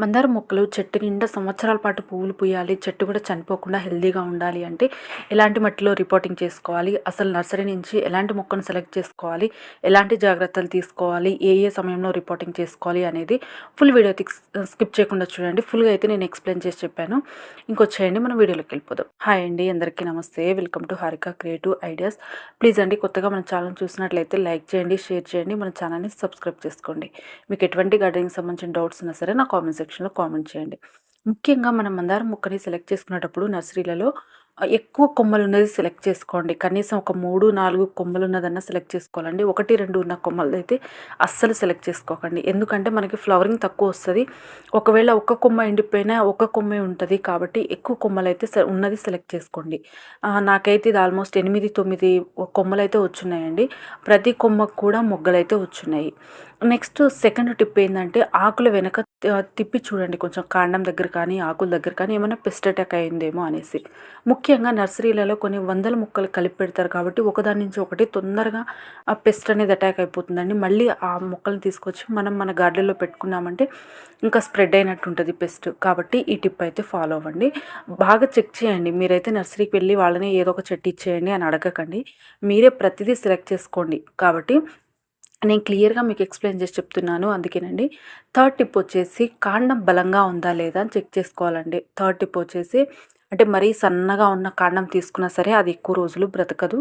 మందారం మొక్కలు చెట్టు నిండా సంవత్సరాల పాటు పువ్వులు పూయాలి, చెట్టు కూడా చనిపోకుండా హెల్తీగా ఉండాలి అంటే ఎలాంటి మట్టిలో రిపోర్టింగ్ చేసుకోవాలి, అసలు నర్సరీ నుంచి ఎలాంటి మొక్కను సెలెక్ట్ చేసుకోవాలి, ఎలాంటి జాగ్రత్తలు తీసుకోవాలి, ఏ ఏ సమయంలో రిపోర్టింగ్ చేసుకోవాలి అనేది ఫుల్ వీడియో స్కిప్ చేయకుండా చూడండి. ఫుల్గా అయితే నేను ఎక్స్ప్లెయిన్ చేసి చెప్పాను. ఇంకొచ్చేయండి, మనం వీడియోలోకి వెళ్ళిపోదాం. హాయ్ అండి, అందరికీ నమస్తే. Welcome to Harika creative ideas. Please అండి, కొత్తగా మన ఛానల్ చూసినట్లయితే లైక్ చేయండి, షేర్ చేయండి, మన ఛానల్ని సబ్స్క్రైబ్ చేసుకోండి. మీకు ఎటువంటి గార్డెనింగ్ సంబంధించిన డౌట్స్ ఉన్నా సరే నా కామెంట్ సెక్షన్లో కామెంట్ చేయండి. ముఖ్యంగా మనం మందారం మొక్కని సెలెక్ట్ చేసుకునేటప్పుడు నర్సరీలలో ఎక్కువ కొమ్మలు ఉన్నది సెలెక్ట్ చేసుకోండి. కనీసం ఒక 3-4 కొమ్మలు ఉన్నదన్నా సెలెక్ట్ చేసుకోవాలండి. 1-2 ఉన్న కొమ్మలు అయితే అస్సలు సెలెక్ట్ చేసుకోకండి. ఎందుకంటే మనకి ఫ్లవరింగ్ తక్కువ వస్తుంది. ఒకవేళ ఒక్క కొమ్మ ఎండిపోయినా ఒక కొమ్మే ఉంటుంది కాబట్టి ఎక్కువ కొమ్మలు అయితే ఉన్నది సెలెక్ట్ చేసుకోండి. నాకైతే ఇది ఆల్మోస్ట్ 8-9 కొమ్మలు అయితే వచ్చున్నాయండి. ప్రతి కొమ్మకు కూడా మొగ్గలైతే వచ్చున్నాయి. నెక్స్ట్ సెకండ్ టిప్ ఏంటంటే ఆకుల వెనక తిప్పి చూడండి, కొంచెం కాండం దగ్గర కానీ ఆకుల దగ్గర కానీ ఏమైనా పెస్ట్ అటాక్ అయిందేమో అనేసి. ముఖ్యంగా నర్సరీలలో కొన్ని వందల మొక్కలు కలిపి పెడతారు కాబట్టి ఒకదాని నుంచి ఒకటి తొందరగా ఆ పెస్ట్ అనేది అటాక్ అయిపోతుందండి. మళ్ళీ ఆ మొక్కల్ని తీసుకొచ్చి మనం మన గార్డెన్లో పెట్టుకున్నామంటే ఇంకా స్ప్రెడ్ అయినట్టు ఉంటుంది పెస్ట్. కాబట్టి ఈ టిప్ అయితే ఫాలో అవ్వండి. బాగా చెక్ చేయండి. మీరైతే నర్సరీకి వెళ్ళి వాళ్ళని ఏదో ఒక చెట్టు ఇచ్చేయండి అని అడగకండి. మీరే ప్రతిదీ సెలెక్ట్ చేసుకోండి. కాబట్టి నేను క్లియర్గా మీకు ఎక్స్ప్లెయిన్ చేసి చెప్తున్నాను, అందుకేనండి. థర్డ్ టిప్ వచ్చేసి కాండం బలంగా ఉందా లేదా అని చెక్ చేసుకోవాలండి. థర్డ్ టిప్ వచ్చేసి అంటే మరీ సన్నగా ఉన్న కాండం తీసుకున్నా సరే అది ఎక్కువ రోజులు బ్రతకదు.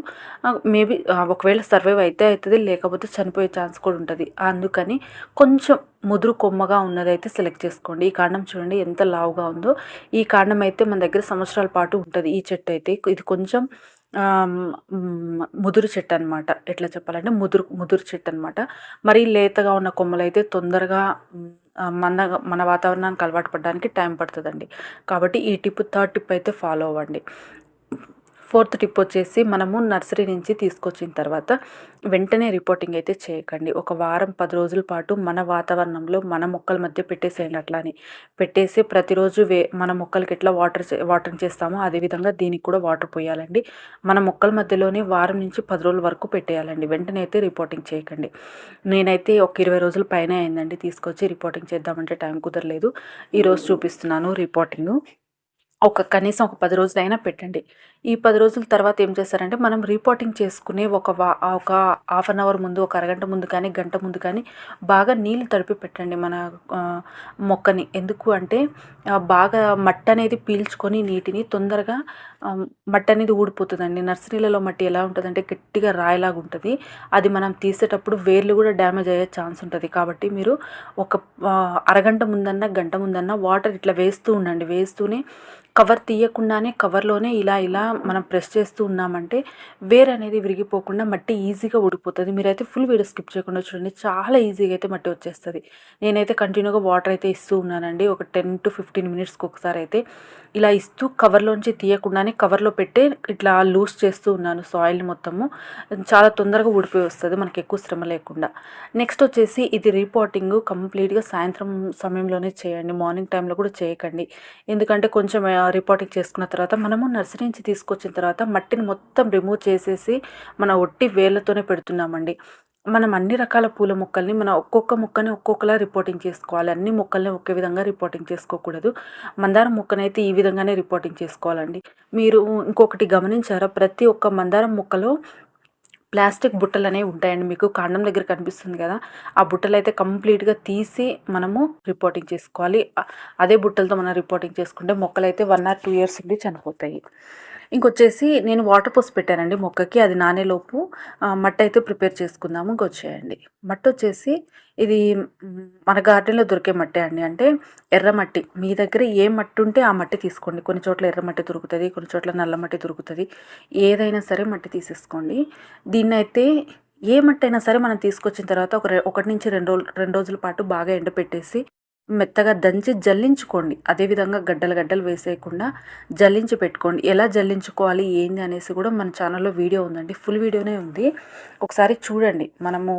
మేబీ ఒకవేళ సర్వైవ్ అయితే అవుతుంది, లేకపోతే చనిపోయే ఛాన్స్ కూడా ఉంటుంది. అందుకని కొంచెం ముదురు కొమ్మగా ఉన్నదైతే సెలెక్ట్ చేసుకోండి. ఈ కాండం చూడండి ఎంత లావుగా ఉందో. ఈ కాండం అయితే మన దగ్గర సంవత్సరాల పాటు ఉంటుంది. ఈ చెట్టు అయితే ఇది కొంచెం ముదురు చెట్టు అనమాట. ఎట్లా చెప్పాలంటే ముదురు చెట్టు అనమాట. మరీ లేతగా ఉన్న కొమ్మలు అయితే తొందరగా మన వాతావరణానికి అలవాటు పడడానికి టైం పడుతుందండి. కాబట్టి ఈ థర్డ్ టిప్ అయితే ఫాలో అవ్వండి. ఫోర్త్ టిప్ వచ్చేసి మనము నర్సరీ నుంచి తీసుకొచ్చిన తర్వాత వెంటనే రిపోర్టింగ్ అయితే చేయకండి. ఒక వారం 10 రోజుల పాటు మన వాతావరణంలో మన మొక్కల మధ్య పెట్టేసేయండి. అట్లానే పెట్టేసి ప్రతిరోజు మన మొక్కలకి ఎట్లా వాటర్ చేస్తామో అదేవిధంగా దీనికి కూడా వాటర్ పోయాలండి. మన మొక్కల మధ్యలోనే వారం నుంచి 10 రోజుల వరకు పెట్టేయాలండి. వెంటనే అయితే రిపోర్టింగ్ చేయకండి. నేనైతే ఒక 20 రోజుల పైన అయిందండి తీసుకొచ్చి రిపోర్టింగ్ చేద్దామంటే టైం కుదరలేదు. ఈరోజు చూపిస్తున్నాను రిపోర్టింగ్. కనీసం ఒక 10 రోజులైనా పెట్టండి. ఈ 10 రోజుల తర్వాత ఏం చేస్తారంటే మనం రిపోర్టింగ్ చేసుకునే ఒక హాఫ్ అన్ అవర్ ముందు, ఒక అరగంట ముందు కానీ గంట ముందు కానీ బాగా నీళ్ళు తడిపి పెట్టండి మన మొక్కని. ఎందుకు అంటే బాగా మట్టి అనేది పీల్చుకొని నీటిని తొందరగా మట్టి అనేది ఊడిపోతుందండి. నర్సరీలలో మట్టి ఎలా ఉంటుందంటే గట్టిగా రాయిలాగా ఉంటుంది. అది మనం తీసేటప్పుడు వేర్లు కూడా డ్యామేజ్ అయ్యే ఛాన్స్ ఉంటుంది. కాబట్టి మీరు ఒక అరగంట ముందన్నా గంట ముందన్నా వాటర్ ఇట్లా వేస్తూ ఉండండి. వేస్తూనే కవర్ తీయకుండానే కవర్లోనే ఇలా మనం ప్రెస్ చేస్తూ ఉన్నామంటే వేర్ అనేది విరిగిపోకుండా మట్టి ఈజీగా ఊడిపోతుంది. మీరైతే ఫుల్ వీడియో స్కిప్ చేయకుండా చూడండి, చాలా ఈజీగా అయితే మట్టి వచ్చేస్తుంది. నేనైతే కంటిన్యూగా వాటర్ అయితే ఇస్తూ ఉన్నానండి. ఒక 10-15 మినిట్స్కి ఒకసారి అయితే ఇలా ఇస్తూ కవర్లోంచి తీయకుండానే కవర్లో పెట్టే ఇట్లా లూజ్ చేస్తూ ఉన్నాను. సాయిల్ మొత్తము చాలా తొందరగా ఊడిపోయి వస్తుంది మనకి ఎక్కువ శ్రమ లేకుండా. నెక్స్ట్ వచ్చేసి ఇది రిపోర్టింగ్ కంప్లీట్గా సాయంత్రం సమయంలోనే చేయండి. మార్నింగ్ టైంలో కూడా చేయకండి. ఎందుకంటే కొంచెం రిపోర్టింగ్ చేసుకున్న తర్వాత మనము నర్సరీ నుంచి తీసుకొచ్చిన తర్వాత మట్టిని మొత్తం రిమూవ్ చేసేసి మన ఒట్టి వేళ్ళతోనే పెడుతున్నామండి. మనం అన్ని రకాల పూల మొక్కల్ని ఒక్కొక్క మొక్కని ఒక్కొక్కలా రిపోర్టింగ్ చేసుకోవాలి. అన్ని మొక్కల్ని ఒకే విధంగా రిపోర్టింగ్ చేసుకోకూడదు. మందారం మొక్కనైతే ఈ విధంగానే రిపోర్టింగ్ చేసుకోవాలండి. మీరు ఇంకొకటి గమనించారా, ప్రతి ఒక్క మందారం మొక్కలో ప్లాస్టిక్ బుట్టలు అనేవి ఉంటాయండి. మీకు కాండం దగ్గర కనిపిస్తుంది కదా, ఆ బుట్టలు అయితే కంప్లీట్గా తీసి మనము రిపోర్టింగ్ చేసుకోవాలి. అదే బుట్టలతో మనం రిపోర్టింగ్ చేసుకుంటే మొక్కలు అయితే 1 or 2 years ఉండి చనిపోతాయి. ఇంకొచ్చేసి నేను వాటర్ పోసి పెట్టానండి మొక్కకి. అది నానేలోపు మట్టి అయితే ప్రిపేర్ చేసుకుందాము. ఇంకొచ్చేయండి, మట్టి వచ్చేసి ఇది మన గార్డెన్లో దొరికే మట్టి అండి. అంటే ఎర్రమట్టి. మీ దగ్గర ఏ మట్టి ఉంటే ఆ మట్టి తీసుకోండి. కొన్ని చోట్ల ఎర్రమట్టి దొరుకుతుంది, కొన్ని చోట్ల నల్ల మట్టి దొరుకుతుంది. ఏదైనా సరే మట్టి తీసేసుకోండి. దీన్నైతే ఏ మట్టి అయినా సరే మనం తీసుకొచ్చిన తర్వాత 1 నుంచి 2 రోజుల పాటు బాగా ఎండపెట్టేసి మెత్తగా దంచి జల్లించుకోండి. అదేవిధంగా గడ్డలు వేసేయకుండా జల్లించి పెట్టుకోండి. ఎలా జల్లించుకోవాలి ఏంది అనేసి కూడా మన ఛానల్లో వీడియో ఉందండి. ఫుల్ వీడియోనే ఉంది, ఒకసారి చూడండి. మనము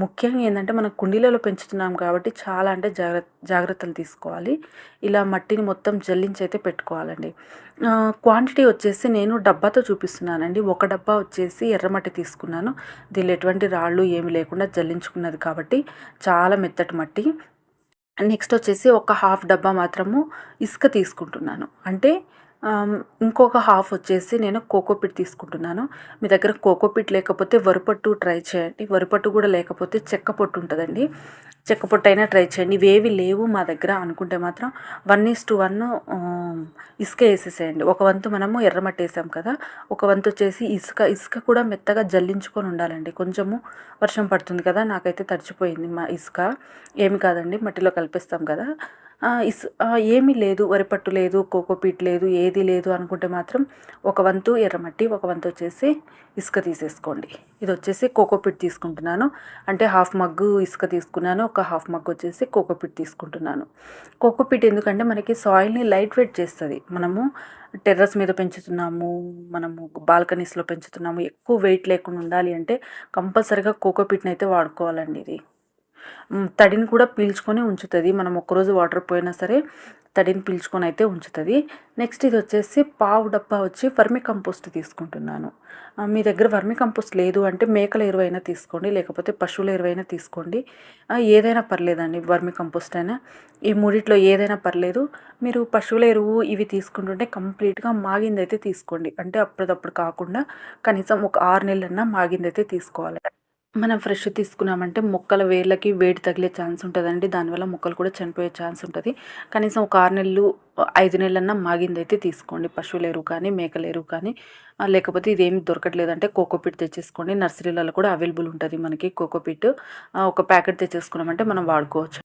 ముఖ్యంగా ఏంటంటే మనం కుండీలలో పెంచుతున్నాం కాబట్టి చాలా అంటే జాగ్రత్తలు తీసుకోవాలి. ఇలా మట్టిని మొత్తం జల్లించి అయితే పెట్టుకోవాలండి. క్వాంటిటీ వచ్చేసి నేను డబ్బాతో చూపిస్తున్నానండి. ఒక డబ్బా వచ్చేసి ఎర్రమట్టి తీసుకున్నాను. దీనిలో ఎటువంటి రాళ్ళు ఏమి లేకుండా జల్లించుకున్నది కాబట్టి చాలా మెత్తటి మట్టి. నెక్స్ట్ వచ్చేసి ఒక హాఫ్ డబ్బా మాత్రము ఇసుక తీసుకుంటున్నాను. అంటే ఇంకొక హాఫ్ వచ్చేసి నేను కోకోపిట్ తీసుకుంటున్నాను. మీ దగ్గర కోకోపిట్ లేకపోతే వరిపట్టు ట్రై చేయండి. వరిపట్టు కూడా లేకపోతే చెక్క పొట్టు ఉంటుందండి. చెక్క పొట్టు అయినా ట్రై చేయండి. ఇవేవి లేవు మా దగ్గర అనుకుంటే మాత్రం 1:1 ఇసుక వేసేసేయండి. ఒక వంతు మనము ఎర్రమట్టి వేసాం కదా, ఒక వంతు వచ్చేసి ఇసుక కూడా మెత్తగా జల్లించుకొని ఉండాలండి. కొంచెము వర్షం పడుతుంది కదా, నాకైతే తడిచిపోయింది మా ఇసుక. ఏమి కాదండి, మట్టిలో కలిపేస్తాం కదా. ఏమీ లేదు, వరిపట్టు లేదు, కోకోపీట్ లేదు, ఏది లేదు అనుకుంటే మాత్రం ఒక వంతు ఎర్రమట్టి, ఒక వంతు వచ్చేసి ఇసుక తీసేసుకోండి. ఇది వచ్చేసి కోకోపీట్ తీసుకుంటున్నాను. అంటే హాఫ్ మగ్గు ఇసుక తీసుకున్నాను, ఒక హాఫ్ మగ్గు వచ్చేసి కోకోపీట్ తీసుకుంటున్నాను. కోకోపీట్ ఎందుకంటే మనకి సాయిల్ని లైట్ వెయిట్ చేస్తుంది. మనము టెర్రస్ మీద పెంచుతున్నాము, మనము బాల్కనీస్లో పెంచుతున్నాము, ఎక్కువ వెయిట్ లేకుండా ఉండాలి అంటే కంపల్సరీగా కోకోపీట్ని అయితే వాడుకోవాలండి. ఇది తడిని కూడా పీల్చుకొని ఉంచుతుంది. మనం ఒక్కరోజు వాటర్ పోయినా సరే తడిని పీల్చుకొని అయితే ఉంచుతుంది. నెక్స్ట్ ఇది వచ్చేసి పావు డబ్బా వచ్చి వర్మి కంపోస్ట్ తీసుకుంటున్నాను. మీ దగ్గర వర్మి కంపోస్ట్ లేదు అంటే మేకల ఎరువైనా తీసుకోండి, లేకపోతే పశువుల ఎరువైనా తీసుకోండి. ఏదైనా పర్లేదండి, వర్మి కంపోస్ట్ అయినా ఈ మూడిట్లో ఏదైనా పర్లేదు. మీరు పశువుల ఎరువు ఇవి తీసుకుంటుంటే కంప్లీట్గా మాగిందైతే తీసుకోండి. అంటే అప్పటిదప్పుడు కాకుండా కనీసం ఒక 6 నెలలన్నా మాగిందైతే తీసుకోవాలి. మనం ఫ్రెష్ తీసుకున్నామంటే మొక్కల వేర్లకి వేడి తగిలే ఛాన్స్ ఉంటుందండి. దానివల్ల మొక్కలు కూడా చనిపోయే ఛాన్స్ ఉంటుంది. కనీసం ఒక 6 నెలలు 5 నెలలన్నా మాగిందైతే తీసుకోండి. పశువుల ఎరువు కానీ, మేకల ఎరువు కానీ, లేకపోతే ఇదేమి దొరకట్లేదంటే కోకోపీట్ తెచ్చేసుకోండి. నర్సరీలలో కూడా అవైలబుల్ ఉంటుంది మనకి కోకోపీట్. ఒక ప్యాకెట్ తెచ్చేసుకున్నామంటే మనం వాడుకోవచ్చు.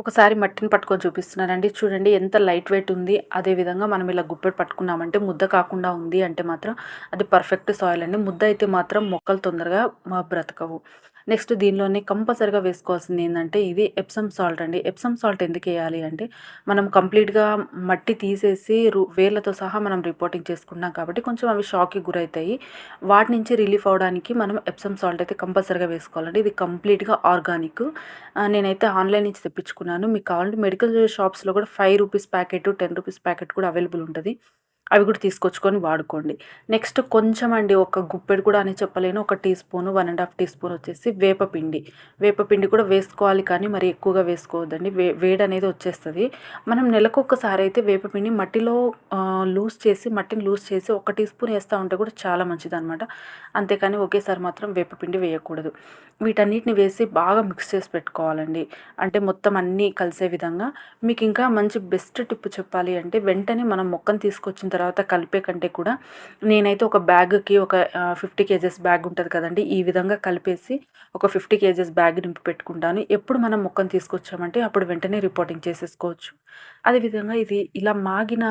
ఒకసారి మట్టిని పట్టుకొని చూపిస్తున్నానండి. చూడండి ఎంత లైట్ వెయిట్ ఉంది. అదేవిధంగా మనం ఇలా గుప్పెడు పట్టుకున్నామంటే ముద్ద కాకుండా ఉంది అంటే మాత్రం అది పర్ఫెక్ట్ సాయిల్ అండి. ముద్ద అయితే మాత్రం మొక్కలు తొందరగా బ్రతకవు. నెక్స్ట్ దీనిలోనే కంపల్సరిగా వేసుకోవాల్సింది ఏంటంటే ఇది ఎప్సమ్ సాల్ట్ అండి. ఎప్సమ్ సాల్ట్ ఎందుకు వేయాలి అంటే మనం కంప్లీట్గా మట్టి తీసేసి వేర్లతో సహా మనం రిపోర్టింగ్ చేసుకుంటాం కాబట్టి కొంచెం అవి షాక్కి గురవుతాయి. వాటి నుంచి రిలీఫ్ అవడానికి మనం ఎప్సమ్ సాల్ట్ అయితే కంపల్సరిగా వేసుకోవాలండి. ఇది కంప్లీట్గా ఆర్గానిక్. నేనైతే ఆన్లైన్ నుంచి తెప్పించుకున్నాను. మీకు కావాలంటే మెడికల్ షాప్స్లో కూడా 5 రూపీస్ ప్యాకెట్, 10 రూపీస్ ప్యాకెట్ కూడా అవైలబుల్ ఉంటుంది. అవి కూడా తీసుకొచ్చుకొని వాడుకోండి. నెక్స్ట్ కొంచెం అండి, ఒక గుప్పెడు కూడా అని చెప్పలేను, ఒక టీ స్పూను, 1½ టీ స్పూన్ వచ్చేసి వేపపిండి. వేపపిండి కూడా వేసుకోవాలి కానీ మరి ఎక్కువగా వేసుకోవద్దండి. వేడి అనేది వచ్చేస్తుంది. మనం నెలకొకసారి అయితే వేపపిండి మట్టిని లూజ్ చేసి 1 టీ స్పూన్ వేస్తూ ఉంటే కూడా చాలా మంచిదన్నమాట. అంతేకాని ఒకేసారి మాత్రం వేపపిండి వేయకూడదు. వీటన్నిటిని వేసి బాగా మిక్స్ చేసి పెట్టుకోవాలండి. అంటే మొత్తం అన్నీ కలిసే విధంగా. మీకు ఇంకా మంచి బెస్ట్ టిప్ చెప్పాలి అంటే వెంటనే మనం మొక్కను తీసుకొచ్చిన తర్వాత కలిపే కంటే కూడా నేనైతే ఒక బ్యాగ్కి ఒక 50 కేజెస్ బ్యాగ్ ఉంటుంది కదండి, ఈ విధంగా కలిపేసి ఒక 50 కేజెస్ బ్యాగ్ నింపి పెట్టుకుంటాను. ఎప్పుడు మనం మొక్కను తీసుకొచ్చామంటే అప్పుడు వెంటనే రిపోర్టింగ్ చేసేసుకోవచ్చు. అదేవిధంగా ఇది ఇలా మాగిన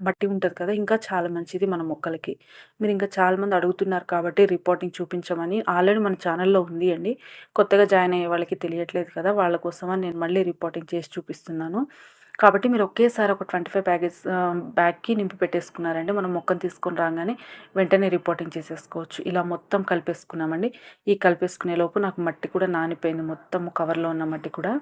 మట్టి ఉంటుంది కదా, ఇంకా చాలా మంచిది మన మొక్కలకి. మీరు ఇంకా చాలామంది అడుగుతున్నారు కాబట్టి రిపోర్టింగ్ చూపించమని. ఆల్రెడీ మన ఛానల్లో ఉంది అండి. కొత్తగా జాయిన్ అయ్యే వాళ్ళకి తెలియట్లేదు కదా, వాళ్ళ కోసమని నేను మళ్ళీ రిపోర్టింగ్ చేసి చూపిస్తున్నాను. కాబట్టి మీరు ఒకేసారి ఒక 25 బ్యాగ్కి నింపి పెట్టేసుకున్నారంటే మనం మొక్కను తీసుకొని రాగానే వెంటనే రిపోర్టింగ్ చేసేసుకోవచ్చు. ఇలా మొత్తం కలిపేసుకున్నామండి. ఈ కలిపేసుకునే లోపు నాకు మట్టి కూడా నానిపోయింది, మొత్తం కవర్లో ఉన్న మట్టి కూడా.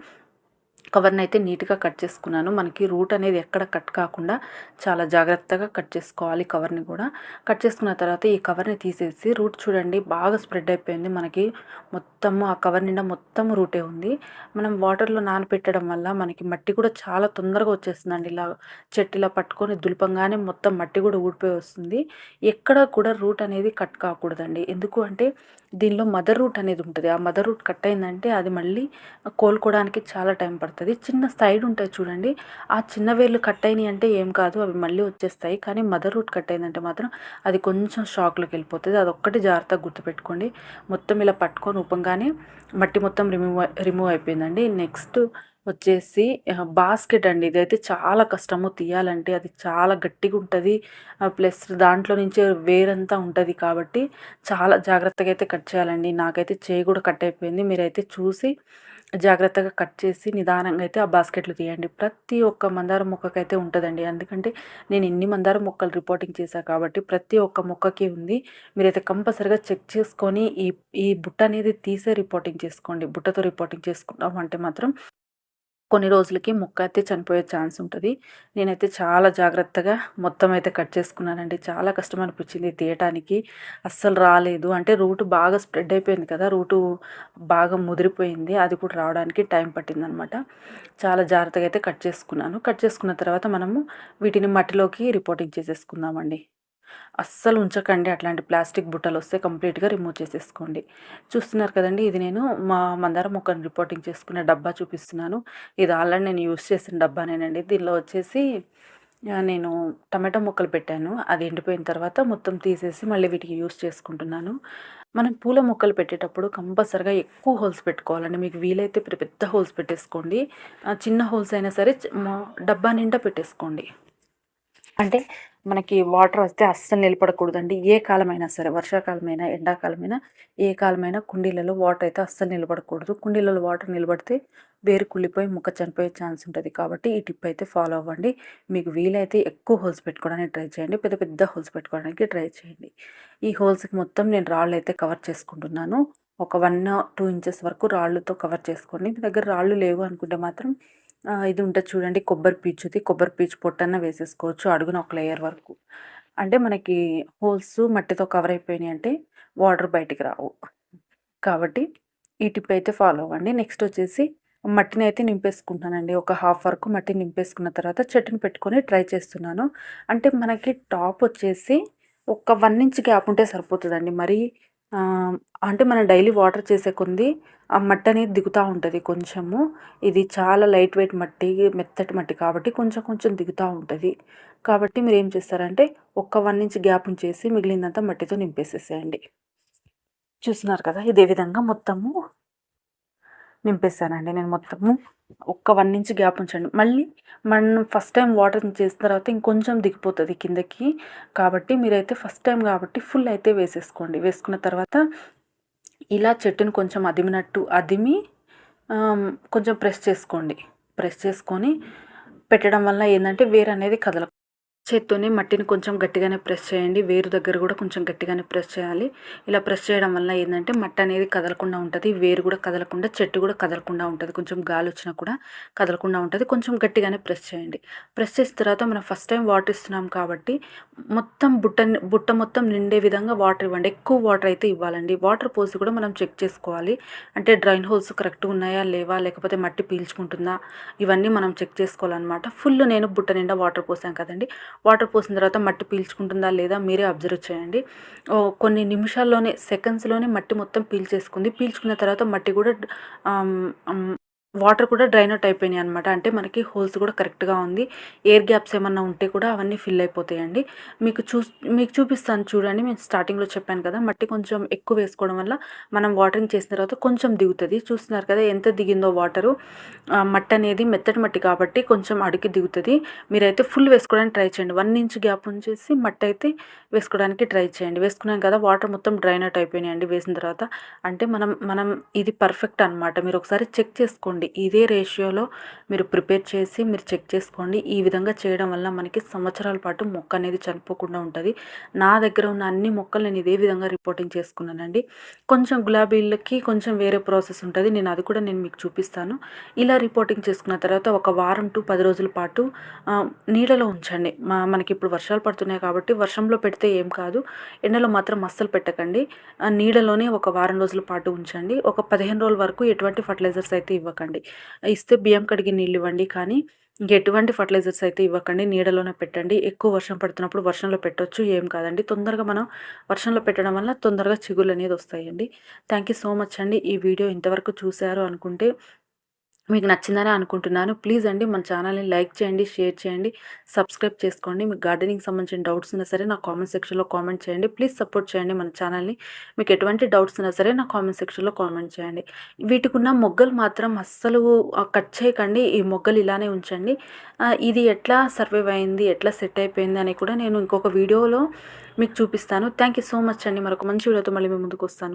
కవర్ని అయితే నీట్గా కట్ చేసుకున్నాను. మనకి రూట్ అనేది ఎక్కడ కట్ కాకుండా చాలా జాగ్రత్తగా కట్ చేసుకోవాలి. కవర్ని కూడా కట్ చేసుకున్న తర్వాత ఈ కవర్ని తీసేసి రూట్ చూడండి బాగా స్ప్రెడ్ అయిపోయింది. మనకి మొత్తము ఆ కవర్ నిండా మొత్తం రూటే ఉంది. మనం వాటర్లో నానపెట్టడం వల్ల మనకి మట్టి కూడా చాలా తొందరగా వచ్చేస్తుందండి. ఇలా చెట్టు ఇలా పట్టుకొని దులపంగానే మొత్తం మట్టి కూడా ఊడిపోయి వస్తుంది. ఎక్కడ కూడా రూట్ అనేది కట్ కాకూడదండి. ఎందుకు అంటే దీనిలో మదర్ రూట్ అనేది ఉంటుంది. ఆ మదర్ రూట్ కట్ అయిందంటే అది మళ్ళీ కోలుకోవడానికి చాలా టైం పడుతుంది. చిన్న సైడ్ ఉంటుంది చూడండి, ఆ చిన్న వేర్లు కట్ అయినాయి అంటే ఏం కాదు, అవి మళ్ళీ వచ్చేస్తాయి. కానీ మదర్ రూట్ కట్ అయిందంటే మాత్రం అది కొంచెం షాక్లోకి వెళ్ళిపోతుంది. అదొక్కటి జాగ్రత్తగా గుర్తుపెట్టుకోండి. మొత్తం ఇలా పట్టుకొని ఊపంగానే మట్టి మొత్తం రిమూవ్ అయిపోయిందండి. నెక్స్ట్ వచ్చేసి బాస్కెట్ అండి. ఇదైతే చాలా కష్టము తీయాలంటే, అది చాలా గట్టిగా ఉంటుంది. ప్లస్ దాంట్లో నుంచి వేరంతా ఉంటుంది కాబట్టి చాలా జాగ్రత్తగా అయితే కట్ చేయాలండి. నాకైతే చేయి కూడా కట్ అయిపోయింది. మీరైతే చూసి జాగ్రత్తగా కట్ చేసి నిదానంగా అయితే ఆ బాస్కెట్లు తీయండి. ప్రతి ఒక్క మందారం మొక్కకైతే ఉంటుందండి. ఎందుకంటే నేను ఇన్ని మందారం మొక్కలు రిపోర్టింగ్ చేశాను కాబట్టి ప్రతి ఒక్క మొక్కకి ఉంది. మీరైతే కంపల్సరిగా చెక్ చేసుకొని ఈ బుట్ట అనేది తీసే రిపోర్టింగ్ చేసుకోండి. బుట్టతో రిపోర్టింగ్ చేసుకున్నాం అంటే మాత్రం కొన్ని రోజులకి మొక్క అయితే చనిపోయే ఛాన్స్ ఉంటుంది. నేనైతే చాలా జాగ్రత్తగా మొత్తం అయితే కట్ చేసుకున్నానండి. చాలా కష్టం అనిపించింది తీయటానికి. అస్సలు రాలేదు. అంటే రూట్ బాగా స్ప్రెడ్ అయిపోయింది కదా! రూటు బాగా ముదిరిపోయింది. అది కూడా రావడానికి టైం పట్టిందనమాట. చాలా జాగ్రత్తగా అయితే కట్ చేసుకున్నాను. కట్ చేసుకున్న తర్వాత మనము వీటిని మట్టిలోకి రిపోర్టింగ్ చేసేసుకుందామండి. అస్సలు ఉంచకండి. అట్లాంటి ప్లాస్టిక్ బుట్టలు వస్తే కంప్లీట్గా రిమూవ్ చేసేసుకోండి. చూస్తున్నారు కదండి, ఇది నేను మా మందార మొక్కను రిపోర్టింగ్ చేసుకునే డబ్బా చూపిస్తున్నాను. ఇది ఆల్రెడీ నేను యూస్ చేసిన డబ్బానేనండి. దీనిలో వచ్చేసి నేను టమాటో మొక్కలు పెట్టాను. అది ఎండిపోయిన తర్వాత మొత్తం తీసేసి మళ్ళీ వీటికి యూస్ చేసుకుంటున్నాను. మనం పూల మొక్కలు పెట్టేటప్పుడు కంపల్సరిగా ఎక్కువ హోల్స్ పెట్టుకోవాలండి. మీకు వీలైతే పెద్ద హోల్స్ పెట్టేసుకోండి. చిన్న హోల్స్ అయినా సరే డబ్బా నిండా పెట్టేసుకోండి. అంటే మనకి వాటర్ వస్తే అస్సలు నిలబడకూడదండి. ఏ కాలమైనా సరే, వర్షాకాలమైనా ఎండాకాలమైనా ఏ కాలమైనా కుండీలలో వాటర్ అయితే అస్సలు నిలబడకూడదు. కుండీలలో వాటర్ నిలబడితే వేరు కుళ్ళిపోయి మొక్క చనిపోయే ఛాన్స్ ఉంటుంది. కాబట్టి ఈ టిప్ అయితే ఫాలో అవ్వండి. మీకు వీలైతే ఎక్కువ హోల్స్ పెట్టుకోవడానికి ట్రై చేయండి. పెద్ద పెద్ద హోల్స్ పెట్టుకోవడానికి ట్రై చేయండి. ఈ హోల్స్కి మొత్తం నేను రాళ్ళు అయితే కవర్ చేసుకుంటున్నాను. ఒక 1-2 ఇంచెస్ వరకు రాళ్ళతో కవర్ చేసుకోండి. మీ దగ్గర రాళ్ళు లేవు అనుకుంటే మాత్రం ఇది ఉంటుంది చూడండి, కొబ్బరి పీచు పొట్టన్న వేసేసుకోవచ్చు అడుగున ఒక లేయర్ వరకు. అంటే మనకి హోల్స్ మట్టితో కవర్ అయిపోయినాయి అంటే వాటర్ బయటికి రావు. కాబట్టి ఈ టిప్ అయితే ఫాలో అవ్వండి. నెక్స్ట్ వచ్చేసి మట్టిని అయితే నింపేసుకుంటానండి. ఒక హాఫ్ వరకు మట్టిని నింపేసుకున్న తర్వాత చెట్టుని పెట్టుకొని ట్రై చేస్తున్నాను. అంటే మనకి టాప్ వచ్చేసి ఒక 1 ఇంచ్ గ్యాప్ ఉంటే సరిపోతుందండి. మరి అంటే మనం డైలీ వాటర్ చేసే కొంది ఆ మట్టి అనేది దిగుతూ ఉంటుంది కొంచెము. ఇది చాలా లైట్ వెయిట్ మట్టి, మెత్తటి మట్టి కాబట్టి కొంచెం కొంచెం దిగుతూ ఉంటుంది. కాబట్టి మీరు ఏం చేస్తారంటే ఒక 1 ఇంచ్ గ్యాప్ ఉంచేసి మిగిలిందంతా మట్టితో నింపేసేసేయండి. చూస్తున్నారు కదా, ఇదే విధంగా మొత్తము నింపేసానండి నేను మొత్తము. ఒక్క 1 ఇంచ్ గ్యాప్ ఉంచండి. మళ్ళీ మనం ఫస్ట్ టైం వాటర్ చేసిన తర్వాత ఇంకొంచెం దిగిపోతుంది కిందకి. కాబట్టి మీరైతే ఫస్ట్ టైం కాబట్టి ఫుల్ అయితే వేసేసుకోండి. వేసుకున్న తర్వాత ఇలా చెట్టుని కొంచెం అదిమి కొంచెం ప్రెస్ చేసుకోండి. ప్రెస్ చేసుకొని పెట్టడం వల్ల ఏంటంటే వేరు అనేది చేత్తోనే మట్టిని కొంచెం గట్టిగానే ప్రెస్ చేయండి. వేరు దగ్గర కూడా కొంచెం గట్టిగానే ప్రెస్ చేయాలి. ఇలా ప్రెస్ చేయడం వల్ల ఏంటంటే మట్టి అనేది కదలకుండా ఉంటుంది. వేరు కూడా కదలకుండా, చెట్టు కూడా కదలకుండా ఉంటుంది. కొంచెం గాలి వచ్చినా కూడా కదలకుండా ఉంటుంది. కొంచెం గట్టిగానే ప్రెస్ చేయండి. ప్రెస్ చేసిన తర్వాత మనం ఫస్ట్ టైం వాటర్ ఇస్తున్నాం కాబట్టి మొత్తం బుట్ట మొత్తం నిండే విధంగా వాటర్ ఇవ్వండి. ఎక్కువ వాటర్ అయితే ఇవ్వాలండి. వాటర్ పోసి కూడా మనం చెక్ చేసుకోవాలి. అంటే డ్రైన్ హోల్స్ కరెక్ట్గా ఉన్నాయా లేవా, లేకపోతే మట్టి పీల్చుకుంటుందా, ఇవన్నీ మనం చెక్ చేసుకోవాలన్నమాట. ఫుల్ నేను బుట్ట నిండా వాటర్ పోసాం కదండి. వాటర్ పోసిన తర్వాత మట్టి పీల్చుకుంటుందా లేదా మీరే అబ్జర్వ్ చేయండి. కొన్ని నిమిషాల్లోనే, సెకండ్స్లోనే మట్టి మొత్తం పీల్చేసుకుంది. పీల్చుకున్న తర్వాత మట్టి కూడా వాటర్ కూడా డ్రైన్ అవుట్ అయిపోయినాయి అనమాట. అంటే మనకి హోల్స్ కూడా కరెక్ట్గా ఉంది. ఎయిర్ గ్యాప్స్ ఏమన్నా ఉంటే కూడా అవన్నీ ఫిల్ అయిపోతాయండి. మీకు చూపిస్తాను చూడండి. నేను స్టార్టింగ్లో చెప్పాను కదా, మట్టి కొంచెం ఎక్కువ వేసుకోవడం వల్ల మనం వాటరింగ్ చేసిన తర్వాత కొంచెం దిగుతుంది. చూస్తున్నారు కదా ఎంత దిగిందో వాటరు. మట్టి అనేది మెత్తటి మట్టి కాబట్టి కొంచెం అడుగు దిగుతుంది. మీరైతే ఫుల్ వేసుకోవడానికి ట్రై చేయండి. 1 ఇంచ్ గ్యాప్ ఉంచేసి మట్టి అయితే వేసుకోవడానికి ట్రై చేయండి. వేసుకున్నాం కదా, వాటర్ మొత్తం డ్రైన్ అవుట్ అయిపోయినాయండి వేసిన తర్వాత. అంటే మనం ఇది పర్ఫెక్ట్ అనమాట. మీరు ఒకసారి చెక్ చేసుకోండి. ఇదే రేషియోలో మీరు ప్రిపేర్ చేసి మీరు చెక్ చేసుకోండి. ఈ విధంగా చేయడం వల్ల మనకి సంవత్సరాల పాటు మొక్క అనేది చనిపోకుండా ఉంటుంది. నా దగ్గర ఉన్న అన్ని మొక్కలు నేను ఇదే విధంగా రిపోర్టింగ్ చేసుకున్నానండి. కొంచెం గులాబీలకి కొంచెం వేరే ప్రాసెస్ ఉంటుంది. అది కూడా నేను మీకు చూపిస్తాను. ఇలా రిపోర్టింగ్ చేసుకున్న తర్వాత ఒక వారం టు 10 రోజుల పాటు నీడలో ఉంచండి. మనకి ఇప్పుడు వర్షాలు పడుతున్నాయి కాబట్టి వర్షంలో పెడితే ఏం కాదు. ఎండలో మాత్రం అస్సలు పెట్టకండి. నీడలోనే ఒక వారం రోజుల పాటు ఉంచండి. ఒక 15 రోజుల వరకు ఎటువంటి ఫర్టిలైజర్స్ అయితే ఇవ్వకండి. ఇస్తే బియ్యం కడిగి నీళ్ళు ఇవ్వండి, కానీ ఎటువంటి ఫర్టిలైజర్స్ అయితే ఇవ్వకండి. నీడలోనే పెట్టండి. ఎక్కువ వర్షం పడుతున్నప్పుడు వర్షంలో పెట్టొచ్చు, ఏం కాదండి. తొందరగా మనం వర్షంలో పెట్టడం వల్ల తొందరగా చిగుళ్ళు అనేది వస్తాయండి. థ్యాంక్ యూ సో మచ్ అండి. ఈ వీడియో ఇంతవరకు చూశారు అనుకుంటే మీకు నచ్చిందని అనుకుంటున్నాను. ప్లీజ్ అండి మన ఛానల్ని లైక్ చేయండి, షేర్ చేయండి, సబ్స్క్రైబ్ చేసుకోండి. మీకు గార్డెనింగ్ సంబంధించిన డౌట్స్ ఉన్నా సరే నా కామెంట్ సెక్షన్లో కామెంట్ చేయండి. ప్లీజ్ సపోర్ట్ చేయండి మన ఛానల్ని. మీకు ఎటువంటి డౌట్స్ ఉన్నా సరే నా కామెంట్ సెక్షన్లో కామెంట్ చేయండి. వీటికి ఉన్న మొగ్గలు మాత్రం అస్సలు కట్ చేయకండి. ఈ మొగ్గలు ఇలానే ఉంచండి. ఇది ఎట్లా సర్వైవ్ అయింది, ఎట్లా సెట్ అయిపోయింది అని కూడా నేను ఇంకొక వీడియోలో మీకు చూపిస్తాను. థ్యాంక్ యూ సో మచ్ అండి. మరొక మంచి వీడియోతో మళ్ళీ మీ ముందుకు వస్తాను.